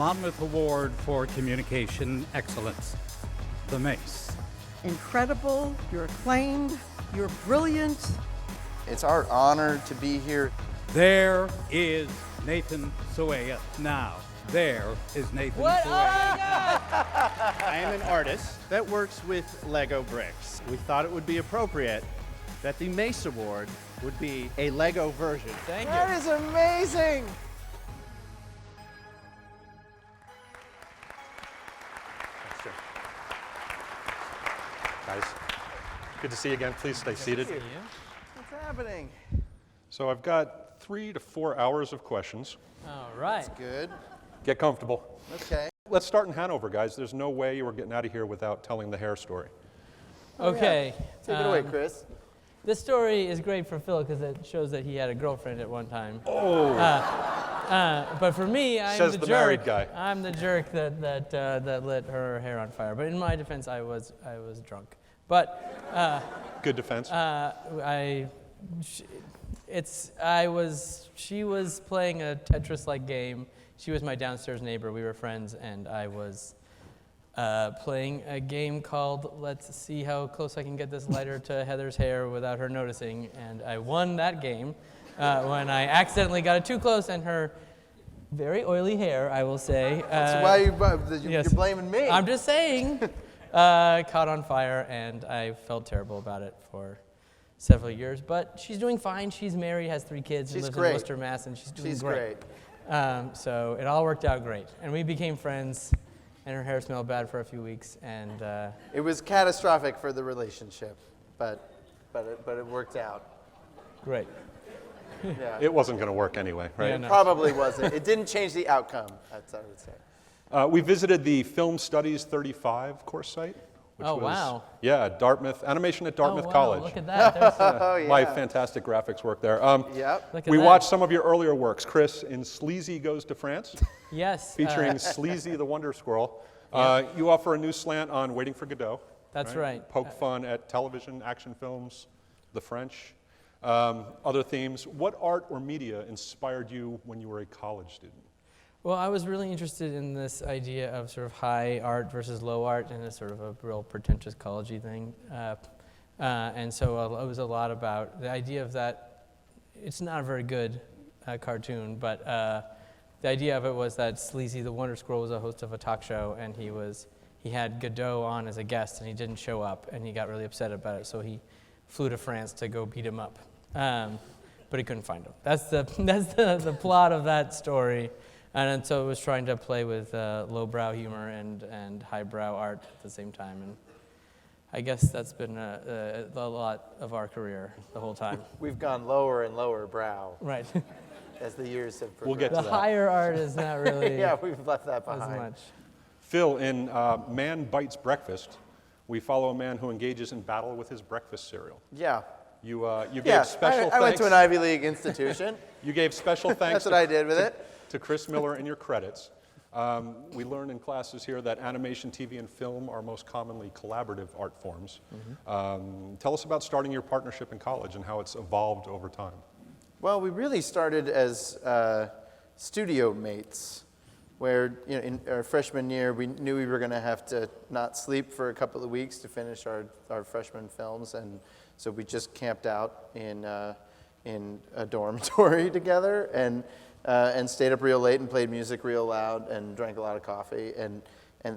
Monmouth Award for Communication Excellence, the MACE. Incredible, you're acclaimed, you're brilliant. It's our honor to be here. There is Nathan Sueya now. There is Nathan What? Sueya. Oh my God! I am an artist that works with Lego bricks. We thought it would be appropriate that the MACE Award would be a Lego version. Thank you. That is amazing. Guys, good to see you again. Please stay seated. What's happening? So I've got 3 to 4 hours of questions. All right. Good. Get comfortable. Okay. Let's start in Hanover, guys. There's no way you were getting out of here without telling the hair story. Okay. Take it away, Chris. This story is great for Phil because it shows that he had a girlfriend at one time. Oh, But for me, I'm Says the the jerk. married guy. I'm the jerk that lit her hair on fire. But in my defense, I was drunk. But good defense. she was playing a Tetris-like game. She was my downstairs neighbor. We were friends, and I was playing a game called Let's See How Close I Can Get This Lighter to Heather's Hair Without Her Noticing, and I won that game when I accidentally got it too close, and her very oily hair, I will say. That's why you're blaming me. I'm just saying. Caught on fire, and I felt terrible about it for several years. But she's doing fine. She's married, has 3 kids, and lives in Worcester, Mass, and she's doing great. So it all worked out great. And we became friends, and her hair smelled bad for a few weeks. And It was catastrophic for the relationship, but it worked out. great. Yeah. It wasn't going to work anyway, right? Yeah, no. Probably wasn't. It didn't change the outcome, that's what I would say. We visited the Film Studies 35 course site. Which Oh, was, wow. Yeah, Dartmouth, animation at Dartmouth Oh, wow, College. look at that. There's Oh, yeah. My fantastic graphics work there. Yep. Look at We that. watched some of your earlier works, Chris, in Sleazy Goes to France, Yes. featuring Sleazy the Wonder Squirrel. You offer a new slant on Waiting for Godot. That's right. Poke fun at television, action films, the French, other themes. What art or media inspired you when you were a college student? Well, I was really interested in this idea of sort of high art versus low art and a sort of a real pretentious college-y thing. And so it was a lot about the idea of that. It's not a very good cartoon, but the idea of it was that Sleazy the Wonder Squirrel was a host of a talk show, and he had Godot on as a guest, and he didn't show up, and he got really upset about it, so he flew to France to go beat him up. But he couldn't find him. That's the plot of that story. And so it was trying to play with lowbrow humor and highbrow art at the same time. And I guess that's been a lot of our career the whole time. We've gone lower and lower brow Right. as the years have progressed. We'll get to The that. higher art is not really Yeah, we've left that as behind. much. Phil, in Man Bites Breakfast, we follow a man who engages in battle with his breakfast cereal. Yeah. You Yeah, gave special thanks. I went to an Ivy League institution. You gave special thanks That's what I did with it. to Chris Miller in your credits. We learn in classes here that animation, TV, and film are most commonly collaborative art forms. Tell us about starting your partnership in college and how it's evolved over time. Well, we really started as studio mates, where in our freshman year, we knew we were going to have to not sleep for a couple of weeks to finish our freshman films, and so we just camped out in a dormitory together and stayed up real late and played music real loud and drank a lot of coffee, and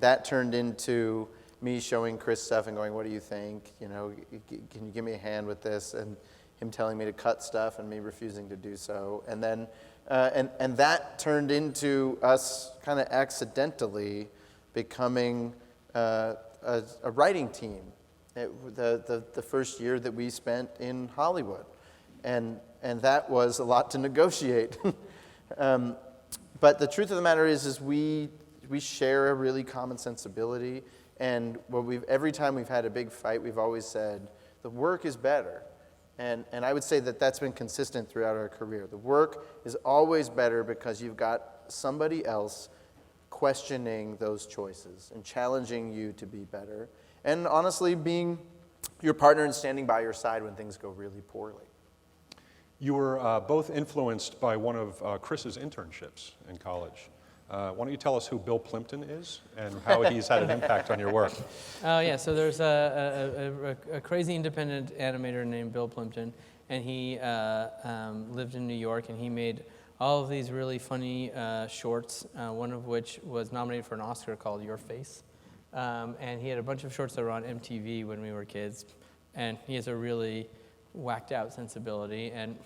that turned into me showing Chris stuff and going, "What do you think? Can you give me a hand with this?" And him telling me to cut stuff and me refusing to do so, and then and that turned into us kind of accidentally becoming a writing team. The first year that we spent in Hollywood, and that was a lot to negotiate. But the truth of the matter is we share a really common sensibility, and every time we've had a big fight, we've always said the work is better, and I would say that that's been consistent throughout our career. The work is always better because you've got somebody else questioning those choices and challenging you to be better, and honestly being your partner and standing by your side when things go really poorly. You were both influenced by one of Chris's internships in college. Why don't you tell us who Bill Plimpton is and how he's had an impact on your work? Oh yeah, so there's a crazy independent animator named Bill Plimpton, and he lived in New York, and he made all of these really funny shorts, one of which was nominated for an Oscar called Your Face. And he had a bunch of shorts that were on MTV when we were kids, and he has a really whacked out sensibility, and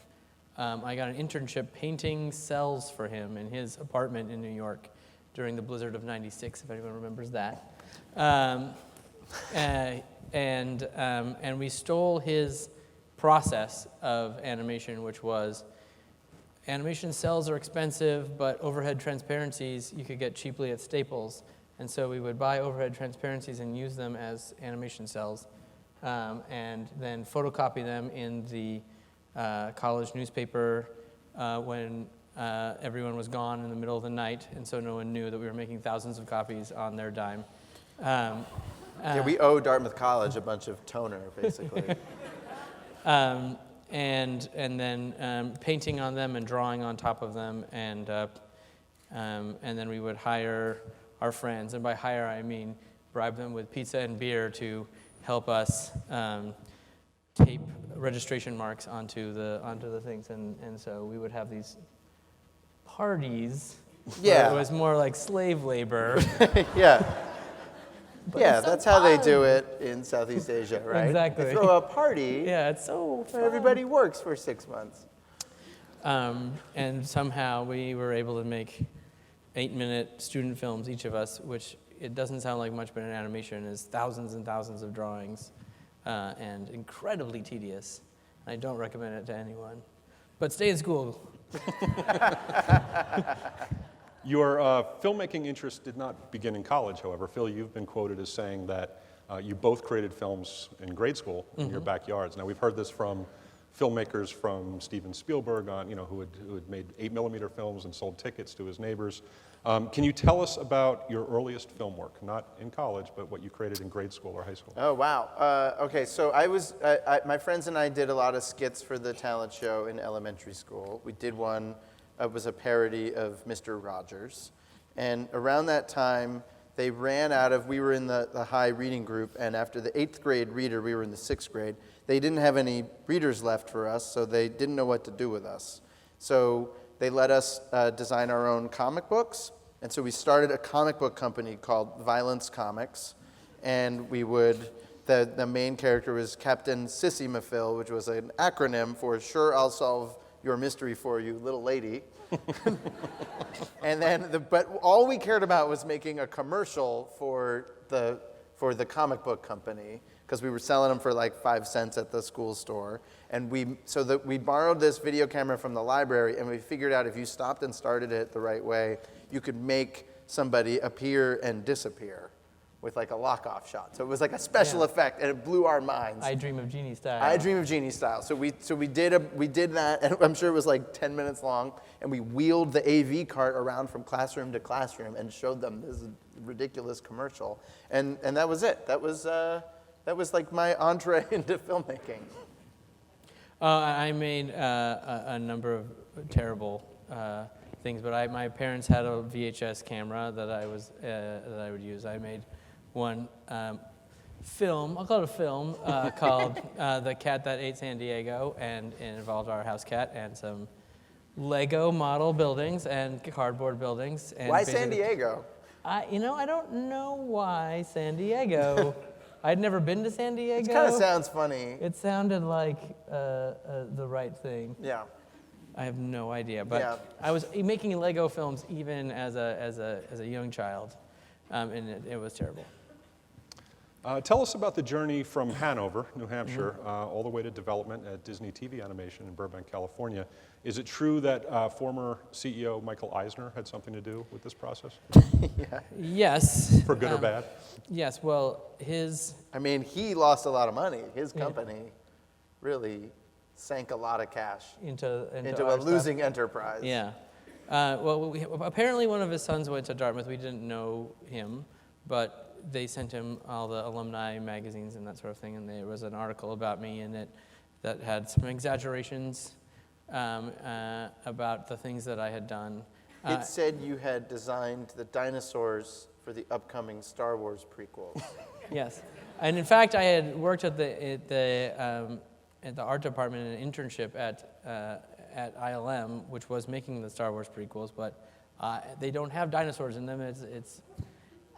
I got an internship painting cells for him in his apartment in New York during the blizzard of '96, if anyone remembers that. And we stole his process of animation, which was animation cells are expensive, but overhead transparencies you could get cheaply at Staples. And so we would buy overhead transparencies and use them as animation cells, and then photocopy them in the college newspaper when everyone was gone in the middle of the night, and so no one knew that we were making thousands of copies on their dime. Yeah, we owe Dartmouth College a bunch of toner, basically. And then painting on them and drawing on top of them, and then we would hire our friends, and by hire I mean bribe them with pizza and beer to help us tape registration marks onto the things, and so we would have these parties. Yeah. It was more like slave labor. Yeah. Yeah, it's so that's how they fun. do it in Southeast Asia, right? Exactly. They throw a party, Yeah, it's so and fun. everybody works for 6 months. And somehow we were able to make 8-minute student films, each of us, which it doesn't sound like much, but in animation is thousands and thousands of drawings and incredibly tedious. I don't recommend it to anyone. But stay in school. Your filmmaking interest did not begin in college, however. Phil, you've been quoted as saying that you both created films in grade school in your backyards. Now, we've heard this from filmmakers from Steven Spielberg, who had made 8mm films and sold tickets to his neighbors. Can you tell us about your earliest film work, not in college, but what you created in grade school or high school? Oh, wow. Okay, so my friends and I did a lot of skits for the talent show in elementary school. We did one, it was a parody of Mr. Rogers. And around that time, they ran out of, we were in the high reading group, and after the 8th grade reader, we were in the 6th grade, they didn't have any readers left for us, so they didn't know what to do with us. So they let us design our own comic books, and so we started a comic book company called Violence Comics, and we would, the main character was Captain Sissy Maphil, which was an acronym for Sure I'll Solve Your Mystery for You, Little Lady. And then, but all we cared about was making a commercial for the comic book company, because we were selling them for like 5 cents at the school store. And we borrowed this video camera from the library, and we figured out if you stopped and started it the right way, you could make somebody appear and disappear with like a lock-off shot. So it was like a special effect, and it blew our minds. I Dream of Jeannie style. I Dream of Jeannie style. So we did that, and I'm sure it was like 10 minutes long, and we wheeled the AV cart around from classroom to classroom and showed them this ridiculous commercial, and that was it. That was like my entree into filmmaking. I made a number of terrible things, but my parents had a VHS camera that I would use. I made one film, I'll call it a film, called The Cat That Ate San Diego, and it involved our house cat and some Lego model buildings and cardboard buildings. And Why San Diego? I don't know why San Diego. I'd never been to San Diego. It kind of sounds funny. It sounded like the right thing. Yeah. I have no idea, but Yeah. I was making Lego films even as a young child, and it was terrible. Tell us about the journey from Hanover, New Hampshire, all the way to development at Disney TV Animation in Burbank, California. Is it true that former CEO Michael Eisner had something to do with this process? Yeah. Yes. For good or bad? Yes. Well, I mean, he lost a lot of money. His company really sank a lot of cash into a losing enterprise. Yeah. Well, apparently one of his sons went to Dartmouth. We didn't know him, but they sent him all the alumni magazines and that sort of thing, and there was an article about me in it that had some exaggerations about the things that I had done. It said you had designed the dinosaurs for the upcoming Star Wars prequels. Yes, and in fact, I had worked at the art department in an internship at ILM, which was making the Star Wars prequels, but they don't have dinosaurs in them.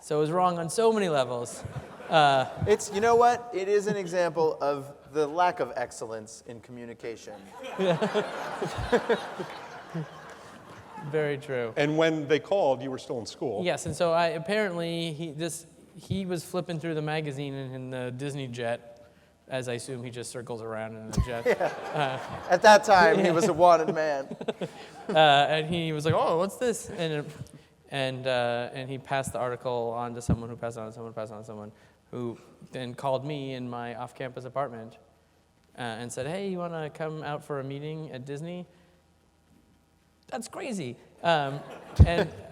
So it was wrong on so many levels. You know what? It is an example of the lack of excellence in communication. Very true. And when they called, you were still in school. Yes, and so he was flipping through the magazine in the Disney jet, as I assume he just circles around in the jet. Yeah. At that time, he was a wanted man. And he was like, "Oh, what's this?" And he passed the article on to someone who passed it on to someone, passed it on to someone, who then called me in my off-campus apartment and said, "Hey, you want to come out for a meeting at Disney?" That's crazy. And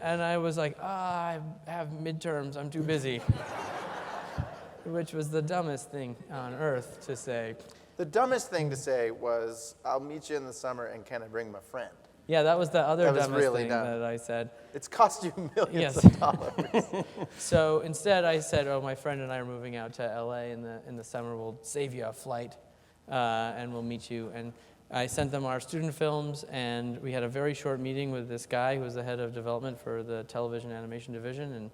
I was like, I have midterms, I'm too busy. Which was the dumbest thing on earth to say. The dumbest thing to say was, "I'll meet you in the summer, and can I bring my friend?" Yeah, that was the other That was dumbest really thing dumb. that I said. It's cost you millions Yes. of dollars. So instead I said, "Oh, my friend and I are moving out to LA in the summer. We'll save you a flight, and we'll meet you." And I sent them our student films, and we had a very short meeting with this guy who was the head of development for the television animation division,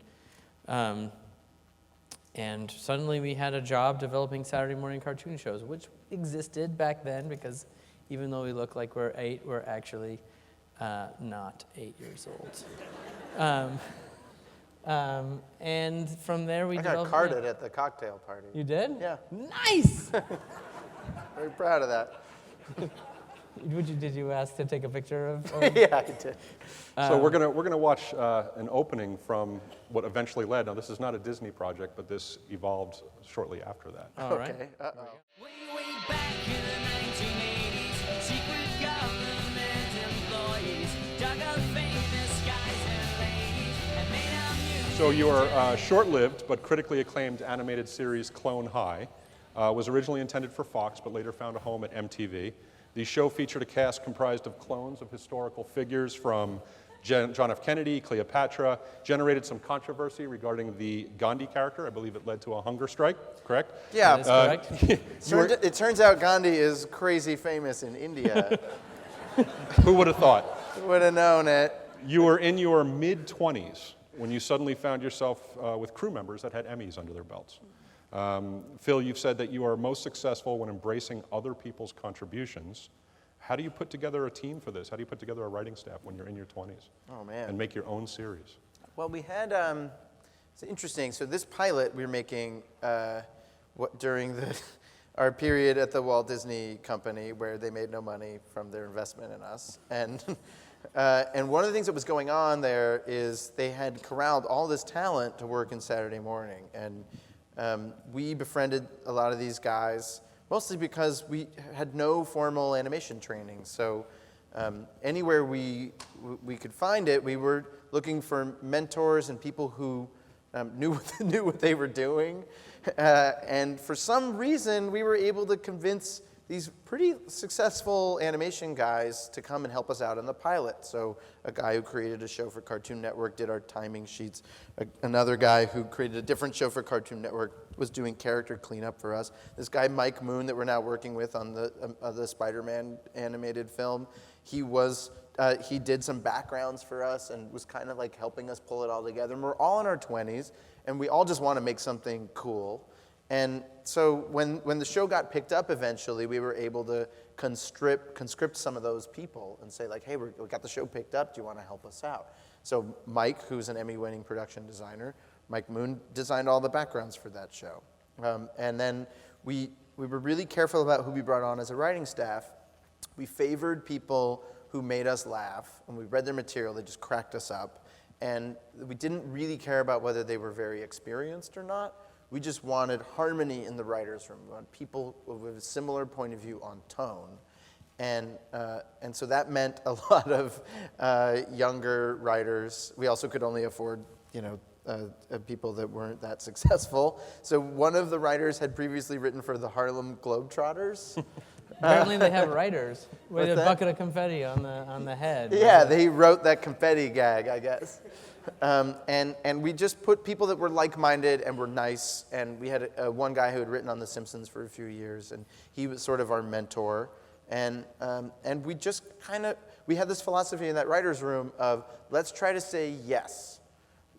and suddenly we had a job developing Saturday morning cartoon shows, which existed back then, because even though we look like we're 8, we're actually not 8 years old. And from there we I got developed. carded at the cocktail party. You did? Yeah. Nice. Very proud of that. Did you ask to take a picture of? Yeah, I did. So we're gonna watch an opening from what eventually led. Now, this is not a Disney project, but this evolved shortly after that. All right. Okay. Uh-oh. Way back in the 1980s, secret government employees dug up famous guys and ladies and made up music. So your short-lived but critically acclaimed animated series Clone High was originally intended for Fox, but later found a home at MTV. The show featured a cast comprised of clones of historical figures from John F. Kennedy, Cleopatra, generated some controversy regarding the Gandhi character. I believe it led to a hunger strike, correct? Yeah. That is correct. It turns out Gandhi is crazy famous in India. Who would have thought? Would have known it. You were in your mid-20s when you suddenly found yourself with crew members that had Emmys under their belts. Phil, you've said that you are most successful when embracing other people's contributions. How do you put together a team for this? How do you put together a writing staff when you're in your 20s? Oh, man. And make your own series? Well, we had, it's interesting. So this pilot we were making during our period at the Walt Disney Company, where they made no money from their investment in us. And one of the things that was going on there is they had corralled all this talent to work in Saturday morning. And we befriended a lot of these guys, mostly because we had no formal animation training. So anywhere we could find it, we were looking for mentors and people who knew what they were doing. And for some reason, we were able to convince these pretty successful animation guys to come and help us out in the pilot. So a guy who created a show for Cartoon Network did our timing sheets. Another guy who created a different show for Cartoon Network was doing character cleanup for us. This guy, Mike Moon, that we're now working with on the Spider-Man animated film, he did some backgrounds for us and was kind of like helping us pull it all together. And we're all in our 20s, and we all just want to make something cool. And so when the show got picked up eventually, we were able to conscript some of those people and say, like, hey, we got the show picked up. Do you want to help us out? So Mike, who's an Emmy-winning production designer, Mike Moon designed all the backgrounds for that show. And then we were really careful about who we brought on as a writing staff. We favored people who made us laugh. When we read their material, they just cracked us up. And we didn't really care about whether they were very experienced or not. We just wanted harmony in the writers' room. We wanted people with a similar point of view on tone. And so that meant a lot of younger writers. We also could only afford, people that weren't that successful. So one of the writers had previously written for the Harlem Globetrotters, Apparently they have writers with What's a that? bucket of confetti on the head. Yeah, they wrote that confetti gag, I guess. And we just put people that were like-minded and were nice. And we had one guy who had written on The Simpsons for a few years, and he was sort of our mentor. And we just we had this philosophy in that writer's room of let's try to say yes.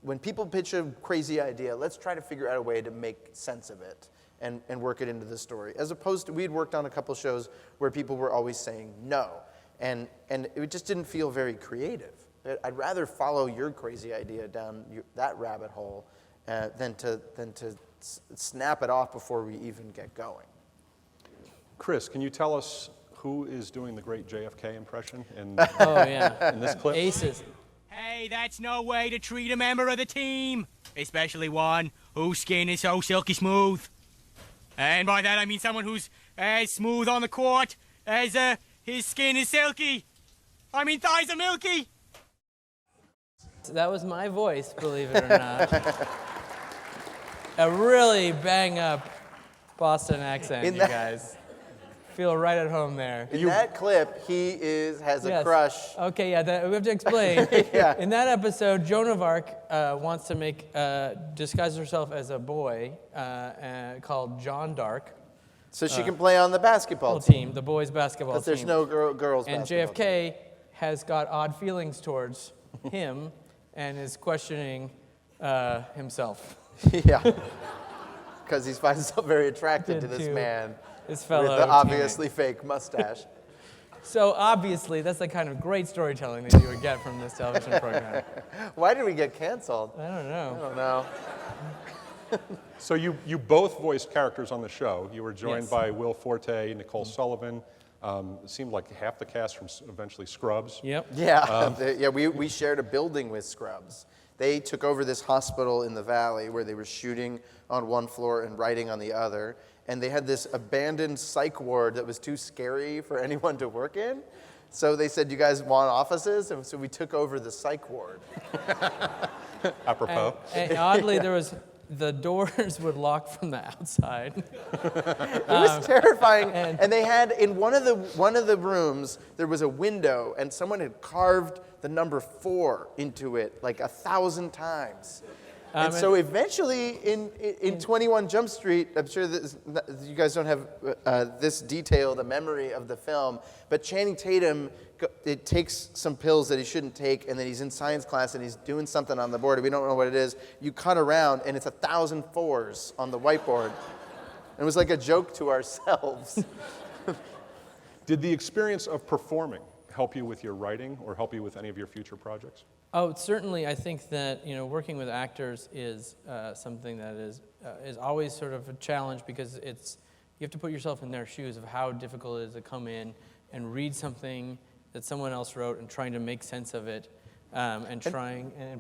When people pitch a crazy idea, let's try to figure out a way to make sense of it and work it into the story. As opposed to, we'd worked on a couple shows where people were always saying no. And it just didn't feel very creative. I'd rather follow your crazy idea down that rabbit hole than to snap it off before we even get going. Chris, can you tell us who is doing the great JFK impression in, Oh, yeah. in this clip? Aces. Hey, that's no way to treat a member of the team, especially one whose skin is so silky smooth. And by that I mean someone who's as smooth on the court as his skin is silky. I mean thighs are milky. That was my voice, believe it or not. A really bang-up Boston accent, In you that- guys. Feel right at home there. In that clip, he has a Yes. crush. Okay, yeah, we have to explain. Yeah. In that episode, Joan of Arc wants to disguise herself as a boy called John Dark. So she can play on the basketball Team, the boys basketball team. Because there's no girls And basketball team. JFK has got odd feelings towards him and is questioning himself. Yeah. Because he finds himself very attracted to this To man This with fellow. the teammate. obviously fake mustache. So obviously, that's the kind of great storytelling that you would get from this television program. Why did we get canceled? I don't know. I don't know. So you both voiced characters on the show. You were joined Yes. by Will Forte, Nicole Sullivan. It seemed like half the cast from eventually Scrubs. Yep. Yeah, we shared a building with Scrubs. They took over this hospital in the valley where they were shooting on one floor and writing on the other. And they had this abandoned psych ward that was too scary for anyone to work in. So they said, you guys want offices? And so we took over the psych ward. Apropos. And oddly, the doors would lock from the outside. It was terrifying. And they had, in one of the rooms, there was a window, and someone had carved the number 4 into it like 1,000 times. And so eventually, in 21 Jump Street, I'm sure that you guys don't have this detailed a memory of the film, but Channing Tatum it takes some pills that he shouldn't take, and then he's in science class and he's doing something on the board, and we don't know what it is. You cut around, and it's 1,000 4s on the whiteboard. And it was like a joke to ourselves. Did the experience of performing help you with your writing or help you with any of your future projects? Oh, certainly. I think that working with actors is something that is always sort of a challenge because you have to put yourself in their shoes of how difficult it is to come in and read something that someone else wrote and trying to make sense of it, and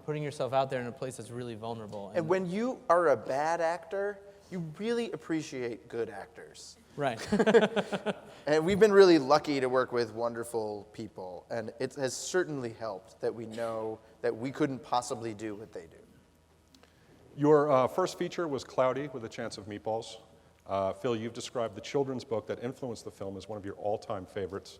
putting yourself out there in a place that's really vulnerable. And when you are a bad actor, you really appreciate good actors. Right. And we've been really lucky to work with wonderful people, and it has certainly helped that we know that we couldn't possibly do what they do. Your first feature was Cloudy with a Chance of Meatballs. Phil, you've described the children's book that influenced the film as one of your all-time favorites.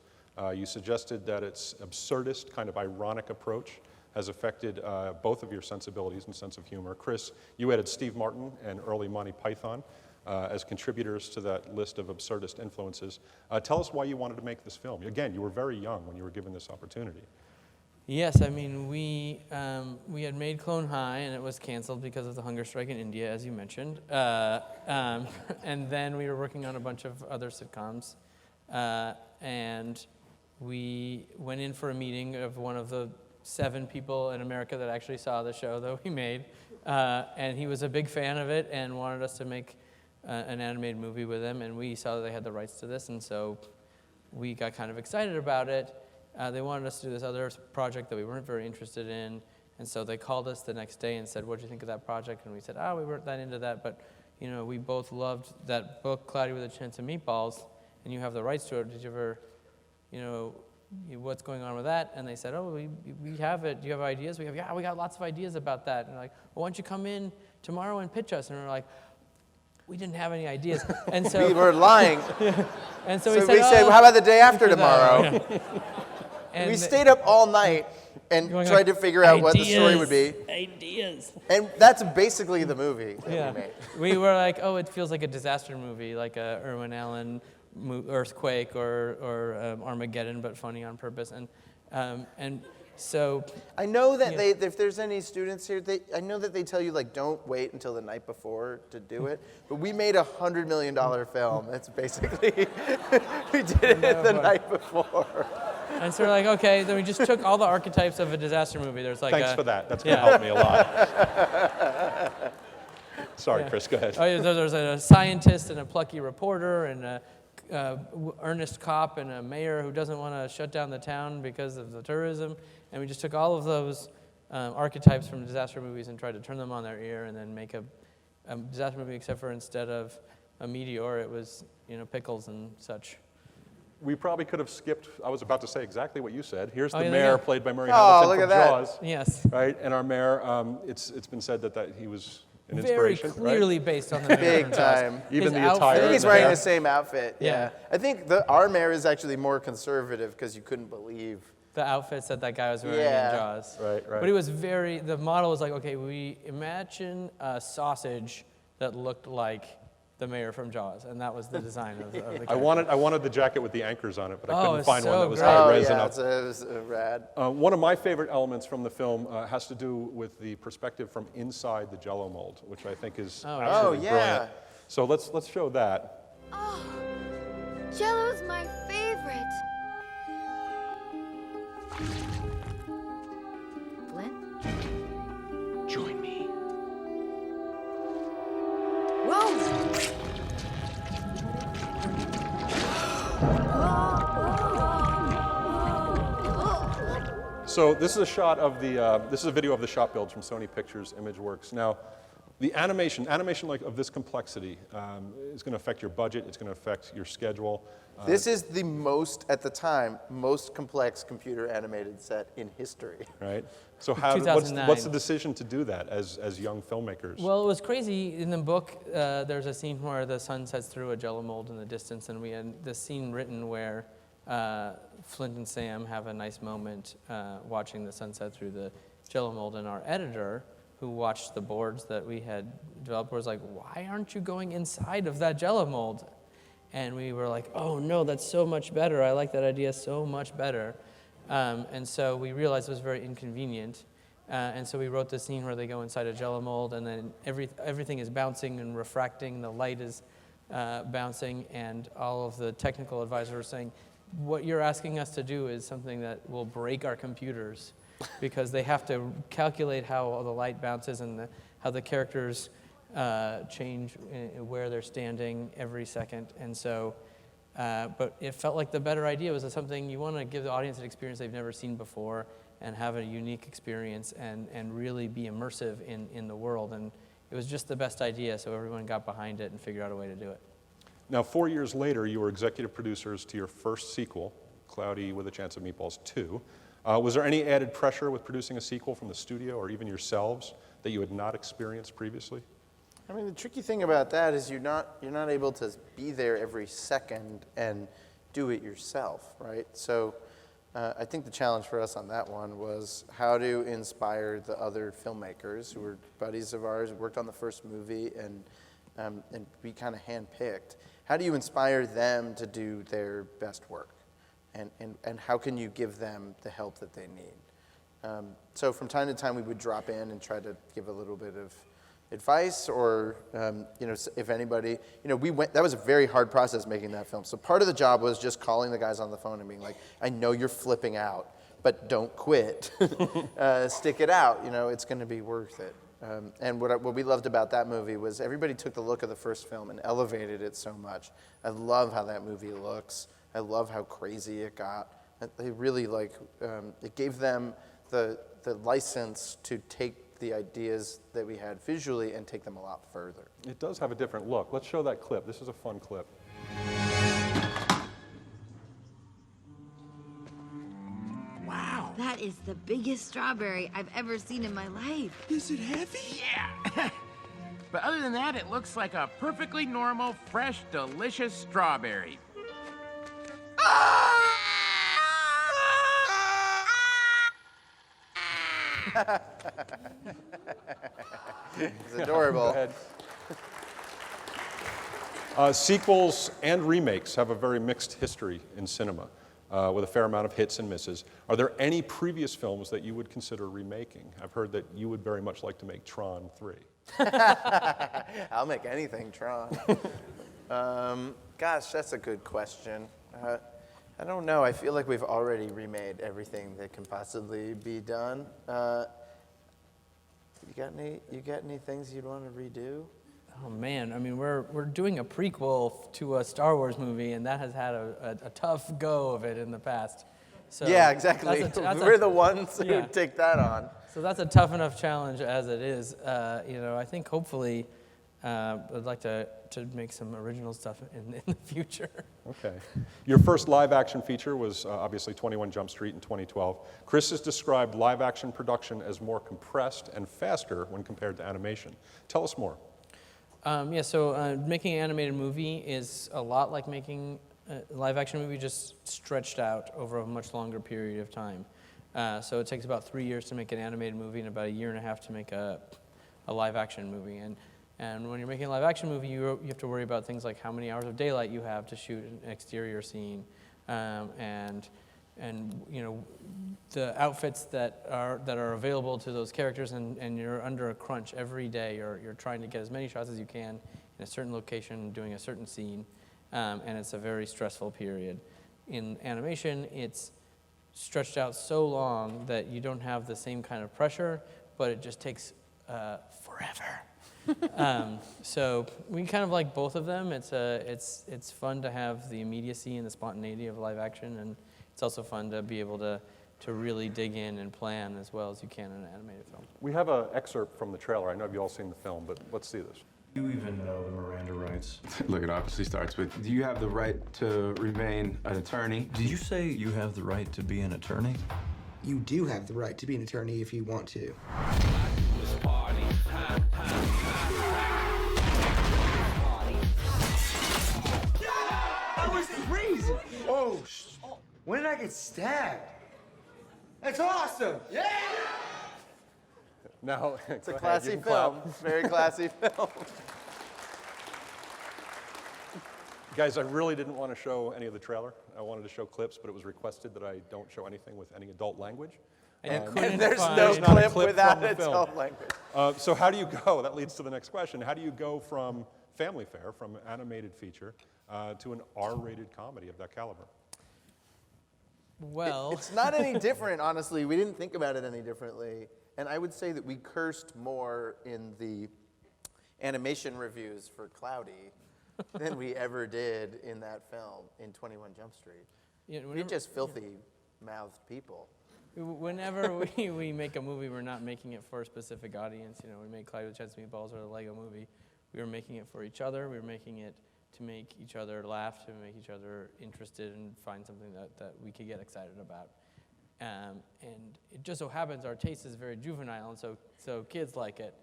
You suggested that its absurdist, kind of ironic approach has affected both of your sensibilities and sense of humor. Chris, you added Steve Martin and early Monty Python as contributors to that list of absurdist influences. Tell us why you wanted to make this film. Again, you were very young when you were given this opportunity. Yes, I mean, we had made Clone High, and it was canceled because of the hunger strike in India, as you mentioned. And then we were working on a bunch of other sitcoms. And we went in for a meeting of one of the 7 people in America that actually saw the show that we made. And he was a big fan of it and wanted us to make an animated movie with him. And we saw that they had the rights to this, and so we got kind of excited about it. They wanted us to do this other project that we weren't very interested in, and so they called us the next day and said, "What do you think of that project?" And we said, we weren't that into that, but we both loved that book, Cloudy with a Chance of Meatballs, and you have the rights to it. Did you ever, what's going on with that?" And they said, we have it. Do you have ideas? We got lots of ideas about that. And they're like, "Well, why don't you come in tomorrow and pitch us?" And we're like, we didn't have any ideas. And so We were lying. and so, So we we said, said, "Oh, how about the day after for that." tomorrow? And We stayed up all night and going tried like, to figure out what the story would be. Ideas. And that's basically the movie that Yeah. we made. We were like, oh, it feels like a disaster movie, like a Irwin Allen earthquake or Armageddon, but funny on purpose. And so I know that Yeah. if there's any students here, I know that they tell you, like, don't wait until the night before to do it. But we made $100 million film. That's basically, we did it the night before. And so we're like, okay, then we just took all the archetypes of a disaster movie. There's like Thanks for that. That's going to help me a lot. Sorry, Yeah. Chris, go ahead. Oh, yeah, there's a scientist and a plucky reporter and a earnest cop and a mayor who doesn't want to shut down the town because of the tourism. And we just took all of those archetypes from disaster movies and tried to turn them on their ear and then make a disaster movie, except for instead of a meteor, it was, pickles and such. We probably could have skipped, I was about to say exactly what you said. Here's Oh, the yeah, mayor, yeah. played by Murray Oh, Hamilton look from at that. Jaws. Yes. Right, and our mayor, it's been said that he was an Very inspiration, clearly based on the mayor Big from Jaws. time. Even His the outfit- I attire. think he's the wearing hair. the same outfit. Yeah. I think our mayor is actually more conservative because you couldn't believe. The outfits that guy was wearing Yeah. in Jaws. Right. But it was the model was like, okay, we imagine a sausage that looked like the mayor from Jaws, and that was the design of the character. I wanted the jacket with the anchors on it, but I Oh, couldn't it's find one so that was great. high Oh, res yeah, enough. it was rad. One of my favorite elements from the film has to do with the perspective from inside the Jell-O mold, which I think is absolutely yeah. brilliant. So let's show that. Oh, Jello's my favorite. Flint? Join me. Whoa! So this is a shot of this is a video of the shot builds from Sony Pictures ImageWorks. Now, the animation like of this complexity is going to affect your budget. It's going to affect your schedule. This is the at the time, most complex computer animated set in history. Right. So what's the decision to do that as young filmmakers? Well, it was crazy. In the book, there's a scene where the sun sets through a Jell-O mold in the distance, and we had this scene written where Flint and Sam have a nice moment watching the sunset through the Jell-O mold, and our editor, who watched the boards that we had developed, was like, "Why aren't you going inside of that Jell-O mold?" And we were like, "Oh no, that's so much better. I like that idea so much better." And so we realized it was very inconvenient. And so we wrote this scene where they go inside a Jell-O mold, and then everything is bouncing and refracting. The light is bouncing, and all of the technical advisors were saying, "What you're asking us to do is something that will break our computers," because they have to calculate how the light bounces and how the characters change where they're standing every second. And so, but it felt like the better idea was something you want to give the audience an experience they've never seen before and have a unique experience and really be immersive in the world. And it was just the best idea, so everyone got behind it and figured out a way to do it. Now, 4 years later, you were executive producers to your first sequel, Cloudy with a Chance of Meatballs 2. Was there any added pressure with producing a sequel from the studio or even yourselves that you had not experienced previously? I mean, the tricky thing about that is you're not able to be there every second and do it yourself, right? So I think the challenge for us on that one was how to inspire the other filmmakers who were buddies of ours, who worked on the first movie, and we kind of handpicked. How do you inspire them to do their best work? And how can you give them the help that they need? So from time to time, we would drop in and try to give a little bit of advice, or if anybody, that was a very hard process making that film. So part of the job was just calling the guys on the phone and being like, "I know you're flipping out, but don't quit. Stick it out. It's going to be worth it." And what we loved about that movie was everybody took the look of the first film and elevated it so much. I love how that movie looks. I love how crazy it got. They really it gave them the license to take the ideas that we had visually and take them a lot further. It does have a different look. Let's show that clip. This is a fun clip. Wow. That is the biggest strawberry I've ever seen in my life. Is it heavy? Yeah. But other than that, it looks like a perfectly normal, fresh, delicious strawberry. It's adorable. Go ahead. Sequels and remakes have a very mixed history in cinema, with a fair amount of hits and misses. Are there any previous films that you would consider remaking? I've heard that you would very much like to make Tron 3. I'll make anything Tron. Gosh, that's a good question. I don't know. I feel like we've already remade everything that can possibly be done. You got any things you'd want to redo? Oh man, I mean, we're doing a prequel to a Star Wars movie, and that has had a tough go of it in the past. So yeah, exactly. We're the ones who take that on. So that's a tough enough challenge as it is. I think hopefully I'd like to make some original stuff in the future. Okay. Your first live-action feature was obviously 21 Jump Street in 2012. Chris has described live-action production as more compressed and faster when compared to animation. Tell us more. Making an animated movie is a lot like making a live-action movie, just stretched out over a much longer period of time. So it takes about 3 years to make an animated movie and about 1.5 years to make a live-action movie. And when you're making a live-action movie, you have to worry about things like how many hours of daylight you have to shoot an exterior scene, and the outfits that are available to those characters, and you're under a crunch every day. You're trying to get as many shots as you can in a certain location, doing a certain scene, and it's a very stressful period. In animation, it's stretched out so long that you don't have the same kind of pressure, but it just takes forever. So we kind of like both of them. It's fun to have the immediacy and the spontaneity of live action, and it's also fun to be able to really dig in and plan as well as you can in an animated film. We have an excerpt from the trailer. I know you've all seen the film, but let's see this. Do you even know the Miranda rights? Look, it obviously starts with, do you have the right to remain an attorney? Did you say you have the right to be an attorney? You do have the right to be an attorney if you want to. That was crazy! Oh, when did I get stabbed? That's awesome! Yeah! Now, it's a classy film. Very classy film. Guys, I really didn't want to show any of the trailer. I wanted to show clips, but it was requested that I don't show anything with any adult language. And there's no clip without adult language. So how do you go? That leads to the next question. How do you go from family fare, from animated feature, to an R-rated comedy of that caliber? Well, it's not any different, honestly. We didn't think about it any differently. And I would say that we cursed more in the animation reviews for Cloudy than we ever did in that film in 21 Jump Street. We're just filthy-mouthed people. Whenever we make a movie, we're not making it for a specific audience. We made Cloudy with Chance of Meatballs or the Lego movie. We were making it for each other. We were making it to make each other laugh, to make each other interested and find something that we could get excited about. And it just so happens our taste is very juvenile, and so kids like it.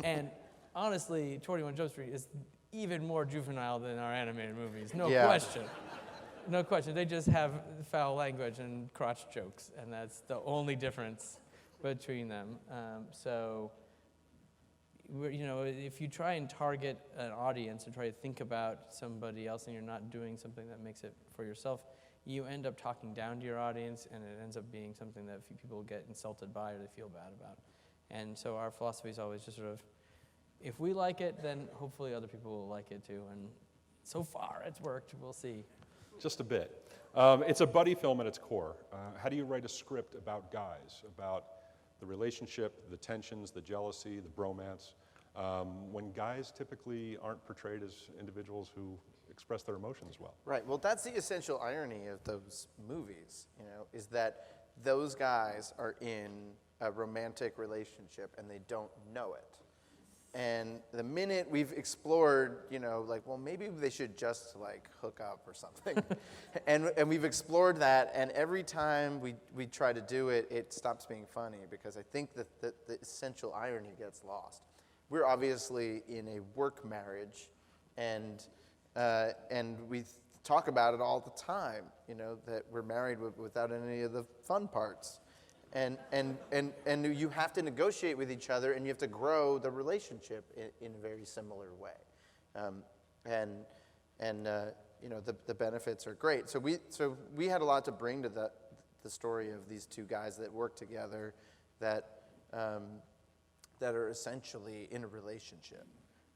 And honestly, 21 Jump Street is even more juvenile than our animated movies, no question. No question. They just have foul language and crotch jokes, and that's the only difference between them. If you try and target an audience and try to think about somebody else and you're not doing something that makes it for yourself, you end up talking down to your audience, and it ends up being something that people get insulted by or they feel bad about. And so our philosophy is always just sort of, if we like it, then hopefully other people will like it too. And so far, it's worked. We'll see. Just a bit. It's a buddy film at its core. How do you write a script about guys, about the relationship, the tensions, the jealousy, the bromance, when guys typically aren't portrayed as individuals who express their emotions well? Right. Well, that's the essential irony of those movies, is that those guys are in a romantic relationship and they don't know it. And the minute we've explored, maybe they should just hook up or something. and we've explored that, and every time we try to do it, it stops being funny because I think that the essential irony gets lost. we're obviously in a work marriage, and we talk about it all the time, you know, that we're married without any of the fun parts. And you have to negotiate with each other, and you have to grow the relationship in a very similar way. You know, the benefits are great. So we had a lot to bring to the story of these two guys that work together, that are essentially in a relationship.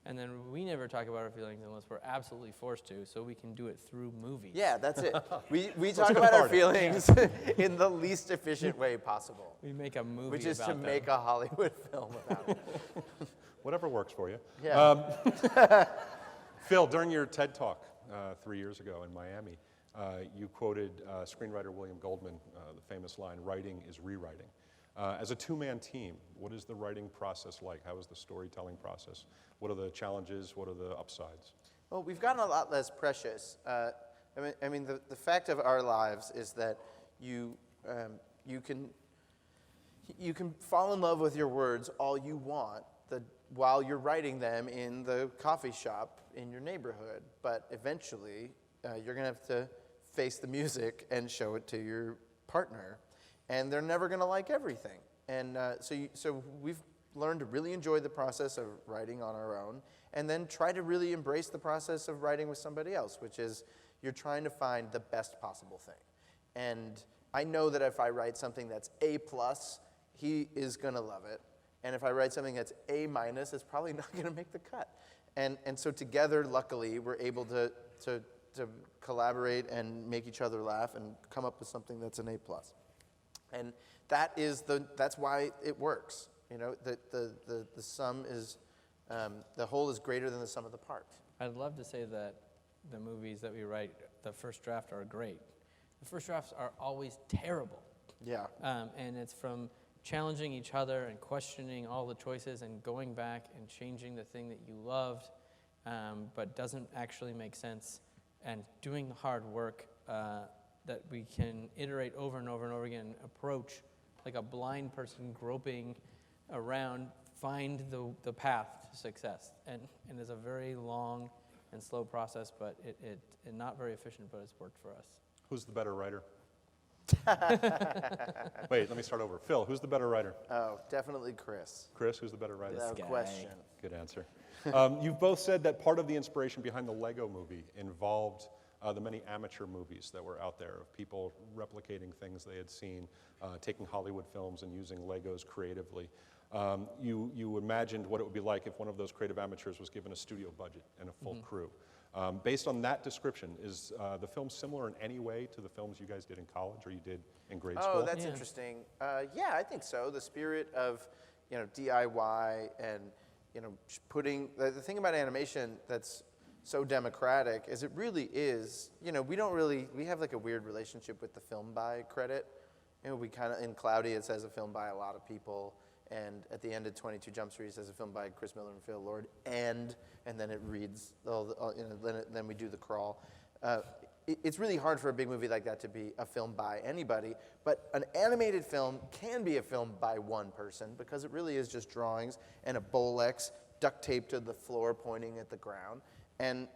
And then we never talk about our feelings unless we're absolutely forced to, so we can do it through movies. Yeah, that's it. We talk about our feelings in the least efficient way possible. We make a movie which is about to them. make a Hollywood film about it. Whatever works for you. Yeah. Phil, during your TED Talk 3 years ago in Miami, you quoted screenwriter William Goldman, the famous line, "Writing is rewriting." As a two-man team, what is the writing process like? How is the storytelling process? What are the challenges? What are the upsides? Well, we've gotten a lot less precious. I mean, the fact of our lives is that you can fall in love with your words all you want while you're writing them in the coffee shop in your neighborhood. But eventually, you're going to have to face the music and show it to your partner. And they're never going to like everything. And so we've learned to really enjoy the process of writing on our own, and then try to really embrace the process of writing with somebody else, which is you're trying to find the best possible thing. And I know that if I write something that's A+, he is going to love it. And if I write something that's A-, it's probably not going to make the cut. And so together, luckily, we're able to collaborate and make each other laugh and come up with something that's an A+. And that's why it works. You know, the sum is, the whole is greater than the sum of the parts. I'd love to say that the movies that we write, the first draft are great. The first drafts are always terrible. Yeah. And it's from challenging each other and questioning all the choices and going back and changing the thing that you loved, but doesn't actually make sense, and doing the hard work that we can iterate over and over and over again, approach like a blind person groping around, find the path to success. And it's a very long and slow process, but it not very efficient, but it's worked for us. Who's the better writer? Wait, let me start over. Phil, who's the better writer? Oh, definitely Chris. Chris, who's the better writer? Without question. Good answer. You've both said that part of the inspiration behind the Lego movie involved the many amateur movies that were out there of people replicating things they had seen, taking Hollywood films and using Legos creatively. You imagined what it would be like if one of those creative amateurs was given a studio budget and a full crew. Based on that description, is the film similar in any way to the films you guys did in college or you did in grade school? Oh, that's interesting. Yeah, I think so. The spirit of, you know, DIY and, you know, putting the thing about animation that's so democratic is it really is, you know, we have like a weird relationship with the film by credit. You know, we kind of, in Cloudy it says a film by a lot of people, and at the end of 22 Jump Street it says a film by Chris Miller and Phil Lord, and then it reads, you know, then we do the crawl. It's really hard for a big movie like that to be a film by anybody, but an animated film can be a film by one person because it really is just drawings and a Bolex duct taped to the floor pointing at the ground. And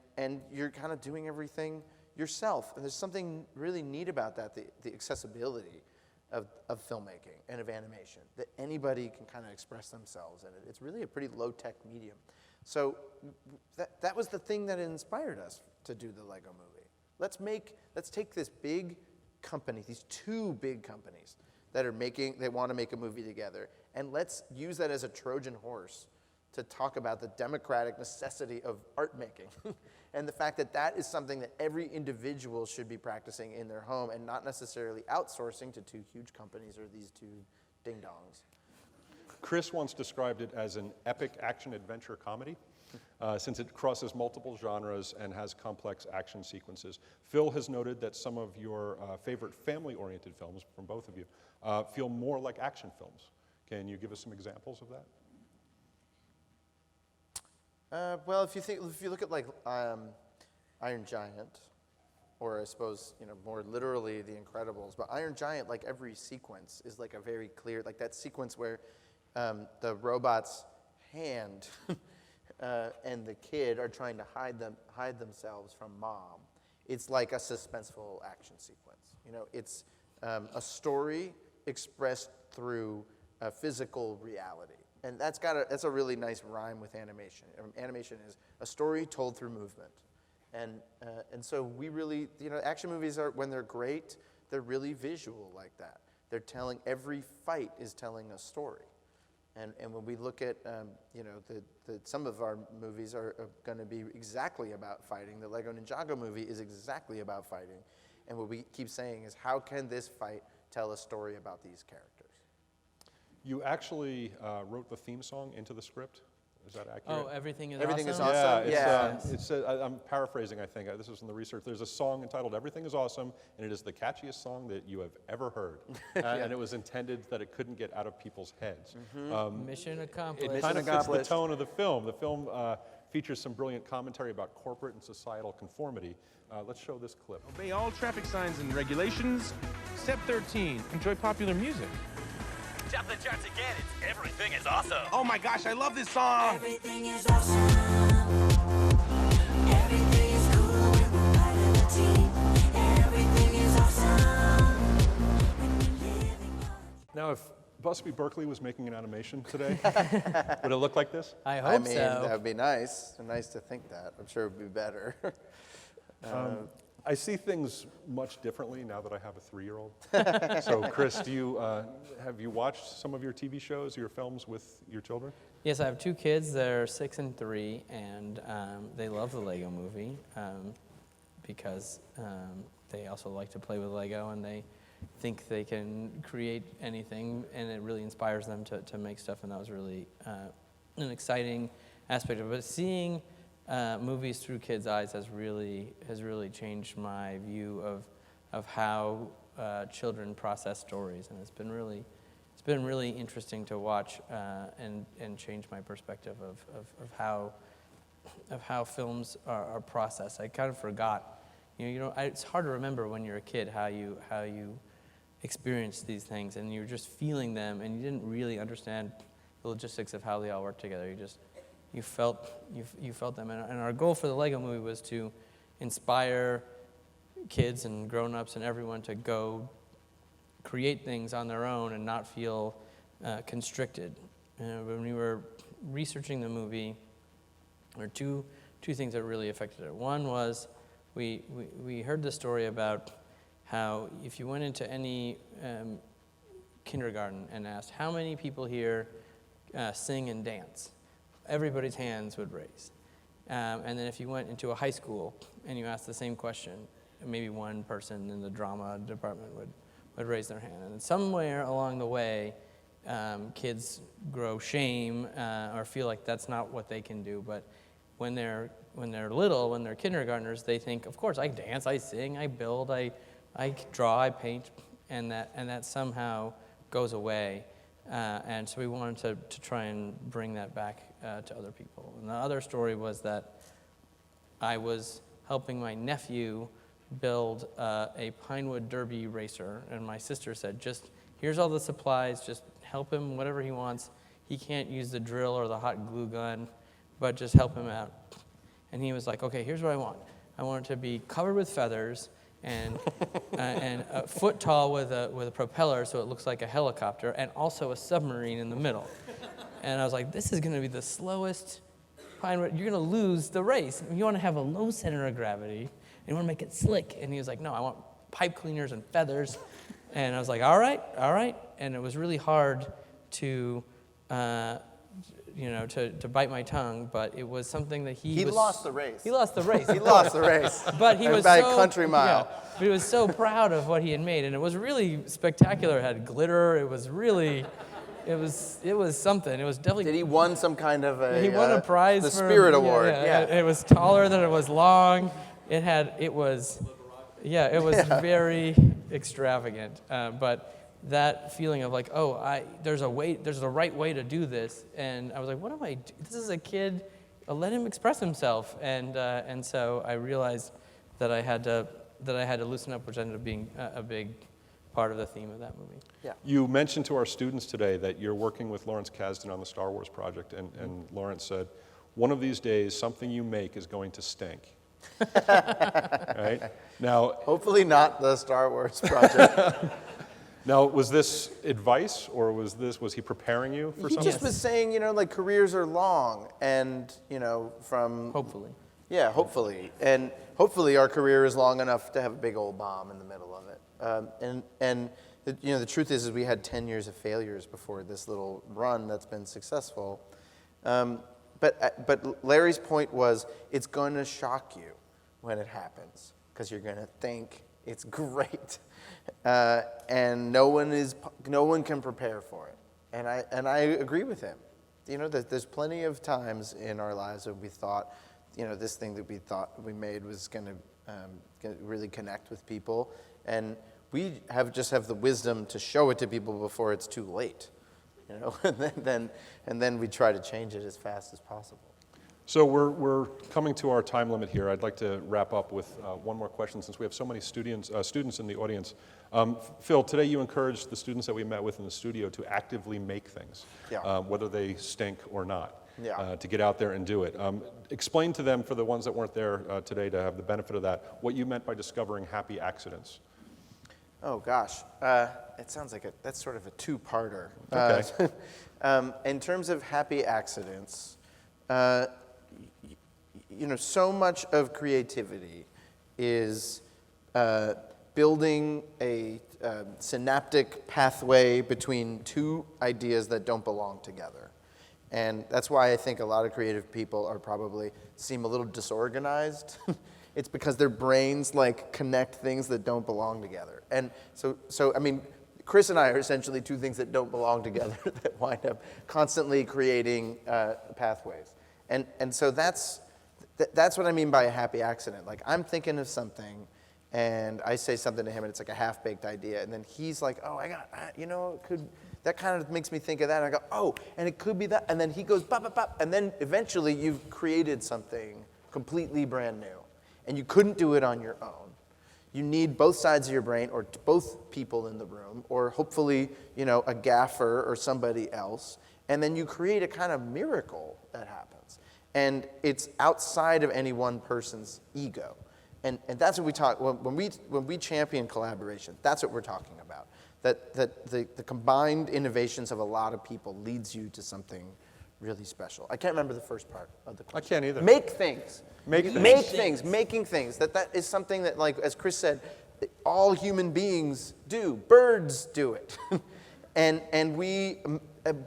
you're kind of doing everything yourself. And there's something really neat about that, the accessibility of filmmaking and of animation, that anybody can kind of express themselves in it. It's really a pretty low-tech medium. So that was the thing that inspired us to do the Lego movie. Let's take this big company, these two big companies that want to make a movie together, and let's use that as a Trojan horse to talk about the democratic necessity of art making and the fact that that is something that every individual should be practicing in their home and not necessarily outsourcing to two huge companies or these two ding-dongs. Chris once described it as an epic action-adventure comedy, since it crosses multiple genres and has complex action sequences. Phil has noted that some of your favorite family-oriented films, from both of you, feel more like action films. Can you give us some examples of that? Well, if you look at like Iron Giant, or I suppose, you know, more literally The Incredibles, but Iron Giant, like every sequence is like a very clear, like that sequence where the robots hand and the kid are trying to hide themselves from mom, it's like a suspenseful action sequence. You know, it's a story expressed through a physical reality. And that's a really nice rhyme with animation. Animation is a story told through movement. And so we really, you know, action movies are, when they're great, they're really visual like that. They're telling, every fight is telling a story. And when we look at, you know, some of our movies are going to be exactly about fighting. The Lego Ninjago movie is exactly about fighting. And what we keep saying is, how can this fight tell a story about these characters? You actually wrote the theme song into the script. Is that accurate? Oh, Everything is Everything Awesome? is Awesome? Yeah, it's I'm paraphrasing, I think. This is in the research. There's a song entitled Everything is Awesome, and it is the catchiest song that you have ever heard. And it was intended that it couldn't get out of people's heads. Mission accomplished. It kind of fits the tone of the film. The film features some brilliant commentary about corporate and societal conformity. Let's show this clip. Obey all traffic signs and regulations. Step 13, enjoy popular music. Tap the charts again, it's Everything is Awesome. Oh my gosh, I love this song. Everything is awesome. Everything is cool when we're part of the team. Everything is awesome. When we're living on. Now, if Busby Berkeley was making an animation today, would it look like this? I hope so. That would be nice. Nice to think that. I'm sure it would be better. I see things much differently now that I have a 3-year-old. So, Chris, have you watched some of your TV shows, your films with your children? Yes, I have 2 kids. They're 6 and 3, and they love the Lego movie because they also like to play with Lego, and they think they can create anything, and it really inspires them to make stuff, and that was really an exciting aspect of it. But seeing movies through kids' eyes has really changed my view of how children process stories, and it's been really interesting to watch and change my perspective of how films are processed. I kind of forgot, it's hard to remember when you're a kid how you experience these things, and you're just feeling them, and you didn't really understand the logistics of how they all work together. You felt them, and our goal for the Lego movie was to inspire kids and grown-ups and everyone to go create things on their own and not feel constricted. When we were researching the movie, there were two things that really affected it. One was we heard the story about how if you went into any kindergarten and asked how many people here sing and dance, everybody's hands would raise. And then if you went into a high school and you asked the same question, maybe one person in the drama department would raise their hand. And somewhere along the way, kids grow shame or feel like that's not what they can do. But when they're little, when they're kindergartners, they think, of course, I dance, I sing, I build, I draw, I paint, and that somehow goes away. And so we wanted to try and bring that back to other people. And the other story was that I was helping my nephew build a Pinewood Derby racer, and my sister said, here's all the supplies, just help him whatever he wants. He can't use the drill or the hot glue gun, but just help him out. And he was like, okay, here's what I want. I want it to be covered with feathers and a foot tall with a propeller so it looks like a helicopter, and also a submarine in the middle. And I was like, this is going to be the slowest Pinewood. You're going to lose the race. You want to have a low center of gravity, and you want to make it slick. And he was like, no, I want pipe cleaners and feathers. And I was like, all right. And it was really hard to bite my tongue, but it was something that he lost the race. He lost the race. He lost the race. But he was by so, a country mile. But he was so proud of what he had made, and it was really spectacular. It had glitter. It was really, it was something. It was definitely. Did he won some kind of a? He won a prize. The for, Spirit Award. Yeah. It was taller than it was long. It was very extravagant. But that feeling of like, there's a right way to do this, and I was like, what am I doing? This is a kid. Let him express himself, and so I realized that I had to loosen up, which ended up being a big part of the theme of that movie. Yeah. You mentioned to our students today that you're working with Lawrence Kasdan on the Star Wars project, and Lawrence said, one of these days, something you make is going to stink. Right? Now, hopefully not the Star Wars project. Now, was this advice, or was he preparing you for something? He just was saying, you know, like careers are long, and you know, from hopefully. Yeah, hopefully, and hopefully our career is long enough to have a big old bomb in the middle of it. And you know, the truth is we had 10 years of failures before this little run that's been successful. But Larry's point was, it's going to shock you when it happens, because you're going to think it's great, and no one can prepare for it. And I agree with him. You know, there's plenty of times in our lives that we thought, you know, this thing that we thought we made was going to really connect with people, and we just have the wisdom to show it to people before it's too late, you know, and then we try to change it as fast as possible. So we're coming to our time limit here. I'd like to wrap up with one more question, since we have so many students in the audience. Phil, today you encouraged the students that we met with in the studio to actively make things, whether they stink or not, to get out there and do it. Explain to them, for the ones that weren't there today to have the benefit of that, what you meant by discovering happy accidents. Oh gosh, it sounds like that's sort of a two-parter. Okay. In terms of happy accidents, you know, so much of creativity is building a synaptic pathway between two ideas that don't belong together. And that's why I think a lot of creative people seem a little disorganized. It's because their brains like connect things that don't belong together. And so I mean, Chris and I are essentially two things that don't belong together that wind up constantly creating pathways. And so that's what I mean by a happy accident. Like, I'm thinking of something, and I say something to him, and it's like a half-baked idea, and then he's like, oh, you know, that kind of makes me think of that, and I go, oh, and it could be that, and then he goes, bop, bop, bop, and then eventually you've created something completely brand new, and you couldn't do it on your own. You need both sides of your brain, or both people in the room, or hopefully, you know, a gaffer or somebody else, and then you create a kind of miracle that happens. And it's outside of any one person's ego. And that's what we talk, when we champion collaboration, that's what we're talking about. That the combined innovations of a lot of people leads you to something really special. I can't remember the first part of the question. I can't either. Make things. Making things. That is something that, like, as Chris said, all human beings do. Birds do it. And we,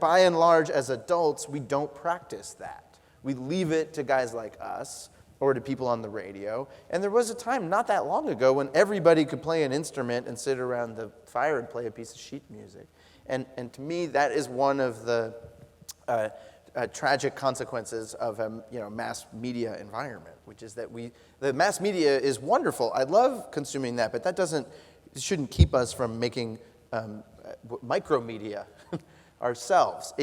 by and large, as adults, we don't practice that. We leave it to guys like us or to people on the radio. And there was a time not that long ago when everybody could play an instrument and sit around the fire and play a piece of sheet music. And to me, that is one of the tragic consequences of a mass media environment, which is that the mass media is wonderful. I love consuming that, but it shouldn't keep us from making micromedia ourselves.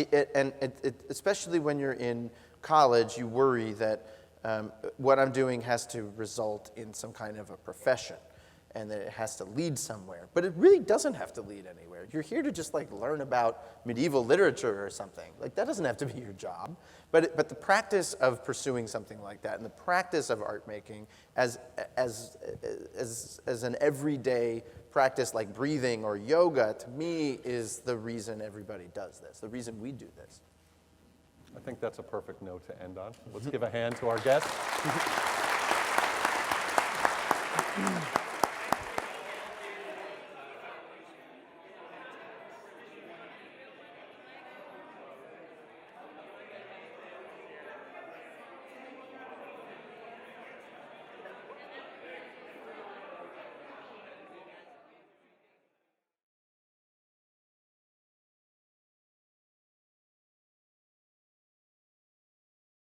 Especially when you're in college, you worry that what I'm doing has to result in some kind of a profession, and that it has to lead somewhere. But it really doesn't have to lead anywhere. You're here to just like learn about medieval literature or something. Like, that doesn't have to be your job. But the practice of pursuing something like that, and the practice of art making as an everyday practice like breathing or yoga, to me, is the reason everybody does this, the reason we do this. I think that's a perfect note to end on. Let's give a hand to our guests.